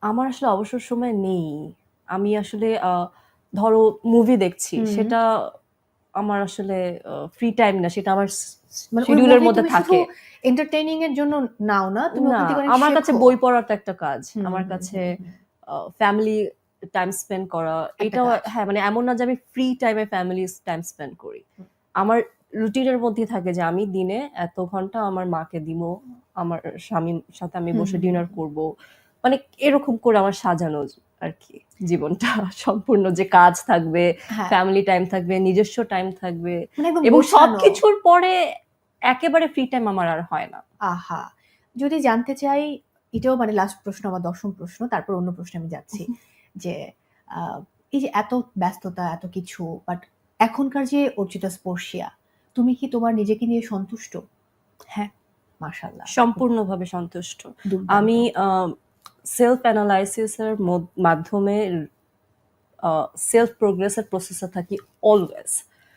আমার আসলে অবসর সময় নেই। আমি আসলে ধরো মুভি দেখছি। হুম। সেটা আমার আসলে ফ্রি টাইম না। সেটা আমার মানে ওই শিডিউলের মুভি মধ্যে তুমি শুধু থাকে। এন্টারটেইনিং এর জন্য নাও না, তুমি না, ওখান থেকে অনেক আমার কাছে শেখো। বই পড়াটা একটা কাজ। হুম, আমার হুম, কাছে হুম, হুম। ফ্যামিলি টাইম স্পেন্ড করা একটা এটাও কাজ। হ্যাঁ, মানে এমন না যে আমি ফ্রি টাইমে ফ্যামিলি টাইম স্পেন্ড করি। হুম, আমার রুটিনের মধ্যেই থাকে যে আমি দিনে এত ঘন্টা আমার মাকে দিব, আমার স্বামীর সাথে আমি হুম, বসে হুম, ডিনার হুম। করব। মানে এরকম করে আমার সাজানো আরকি জীবনটা সম্পূর্ণ যে কাজ থাকবে, হ্যাঁ, ফ্যামিলি টাইম থাকবে, নিজস্ব টাইম থাকবে মানে একদম এবং গোছানো। সবকিছুর পরে একেবারে ফ্রি টাইম আমার আর হয় না। আহা! যদি জানতে চাই, এটাও মানে লাস্ট প্রশ্ন, আমার ১০ম প্রশ্ন, তারপর অন্য প্রশ্নে আমি যাচ্ছি। যে আ এই যে এত ব্যস্ততা, এত কিছু, বাট এখনকার যে অর্চিতা স্পর্শিয়া, তুমি কি তোমার নিজেকে নিয়ে সন্তুষ্ট? হ্যাঁ। মাশাআল্লাহ, খুব সম্পূর্ণভাবে সন্তুষ্ট। দুর্দান্ত। আমি সেলফ অ্যানালাইসিস এর মাধ্যমে আ সেলফ প্রোগ্রেস এর প্রসেস এ থাকি অলওয়েজ।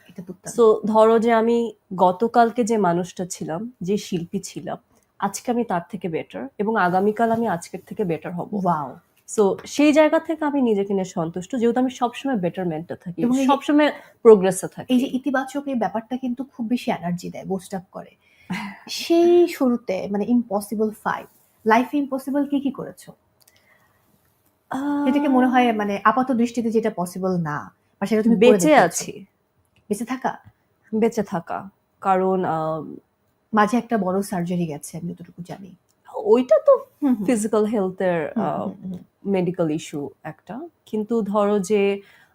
এটা দুর্দান্ত। সো ধরো যে আমি গতকালকে যে মানুষটা ছিলাম, যে শিল্পী ছিলাম, আজকে আমি তার থেকে বেটার এবং আগামীকাল আমি আজকের থেকে বেটার হব। ওয়াও! সো সেই জায়গা থেকে আমি নিজেকে নিয়ে সন্তুষ্ট যেহেতু আমি সবসময় বেটারমেন্ট এ থাকি, এবং সবসময় প্রোগ্রেস এ এই থাকি। যে ইতিবাচক এই ব্যাপারটা কিন্তু খুব বেশি এনার্জি দেয়, বুস্ট আপ করে। সেই শুরুতে মানে ইম্পসিবল 5, লাইফে ইম্পসিবল কি করেছো? আ যেটাকে মনে হয় মানে আপাত দৃষ্টিতে যেটা পসিবল না, বা সেটা তুমি করে বেঁচে দেখিয়েছো। আছি। বেঁচে থাকা? বেঁচে থাকা। কারণ মাঝে একটা বড় সার্জারি গেছে আমি যতটুকু জানি। ওইটা তো হুম, হুম, ফিজিক্যাল হেলথ এর হুম, হুম, হুম, মেডিকেল ইস্যু একটা। কিন্তু ধরো যে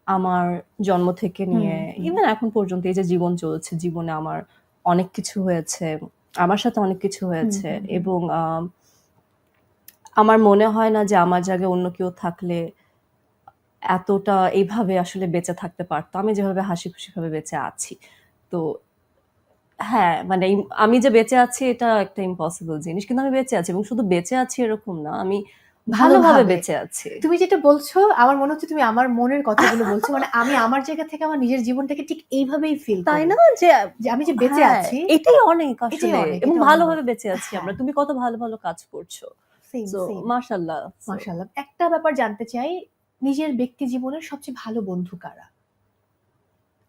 আমার জন্ম থেকে হুম, নিয়ে হুম, ইভেন এখন পর্যন্ত এই যে জীবন চলছে, জীবনে আমার অনেক কিছু হয়েছে। আমার সাথে অনেক কিছু হুম, হয়েছে হুম, হুম। এবং আমার মনে হয় না যে আমার জায়গায় অন্য কেউ থাকলে এতটা এইভাবে আসলে বেঁচে থাকতে পারত। আমি যেভাবে হাসিখুশিভাবে বেঁচে আছি। তো হ্যাঁ, মানে আমি যে বেঁচে আছি এটা একটা ইম্পসিবল জিনিস। কিন্তু আমি বেঁচে আছি এবং শুধু বেঁচে আছি এরকম না। আমি ভালোভাবে ভালোভাবে। বেঁচে আছি। তুমি যেটা বলছো আমার মনে হচ্ছে তুমি আমার মনের কথাগুলো বলছো। মানে আমি আমার জায়গা থেকে আমার নিজের জীবনটাকে ঠিক এইভাবেই ফিল তাই করি। না? যে যে আমি যে বেঁচে হ্যাঁ, আছি, এটাই অনেক এটাই আসলে অনেক, এবং এটা অনেক বড়। ভালোভাবে বেঁচে আছি আমরা। হ্যাঁ, তুমি কত ভালো, ভালো কাজ করছো। Same, so same. মাশাআল্লাহ। সো মাশাআল্লাহ। একটা ব্যাপার জানতে চাই, নিজের ব্যক্তি জীবনের সবচেয়ে ভালো বন্ধু কারা?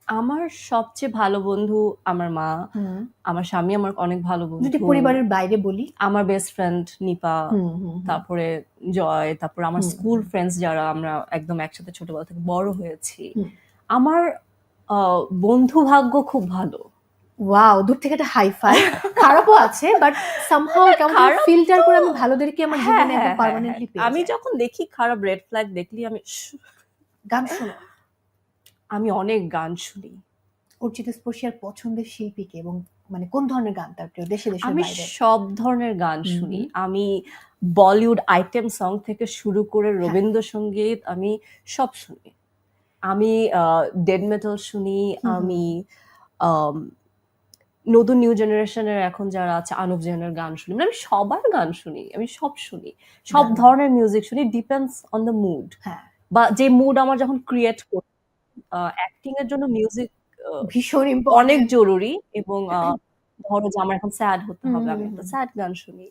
আমার সবচেয়ে ভালো বন্ধু আমার মা। হুম। আমার স্বামী আমার অনেক ভালো যদি বন্ধু। পরিবারের বাইরে বলি? আমার বেস্ট ফ্রেন্ড নিপা, হুম, হুম, হুম। তারপরে জয়, তারপরে আমার হুম, স্কুল হুম, ফ্রেন্ডস যারা আমরা একদম একসাথে ছোটবেলা থেকে বড় হয়েছি। হুম। আমার বন্ধু ভাগ্য খুব ভালো। ওয়াও! দূর থেকে একটা হাই ফাইভ। খারাপও আছে, বাট সামহাউ না কেমন যেন খারাপ ফিল্টার তো করে আমি ভালোদেরকে আমার হ্যাঁ, জীবনে একদম হ্যাঁ, হ্যাঁ, হ্যাঁ। পার্মানেন্টলি পেয়ে আমি যাই। যখন দেখি খারাপ রেড ফ্ল্যাগ দেখলেই আমি গান শোনো? আমি অনেক গান শুনি। অর্চিতা স্পর্শিয়ার পছন্দের শিল্পী কে এবং মানে কোন ধরনের গান তার প্রিয়? দেশে, দেশের আমি বাইরে? সব ধরনের গান হুম, শুনি। হুম। আমি বলিউড আইটেম সং থেকে শুরু করে হ্যাঁ। রবীন্দ্রসঙ্গীত আমি সব শুনি। আমি ডেথ মেটাল শুনি, হুম, হুম, আমি হুম। আম নতুন নিউ জেনারেশনের এখন যারা আছে আনুপ জেনের গান শুনি। মানে আমি সবার গান শুনি। আমি সব শুনি। সব দারুণ। ধরনের মিউজিক শুনি। Depends on the mood. হ্যাঁ, বা যে মুড আমার যখন ক্রিয়েট করি অ্যাক্টিং এর জন্য মিউজিক আ ভীষণ অনেক ইম্পোর্টেন্ট। জরুরি এবং ধরো যে আমার এখন স্যাড হতে হুম, হবে। আমি হুম, একটা হুম। স্যাড গান শুনি।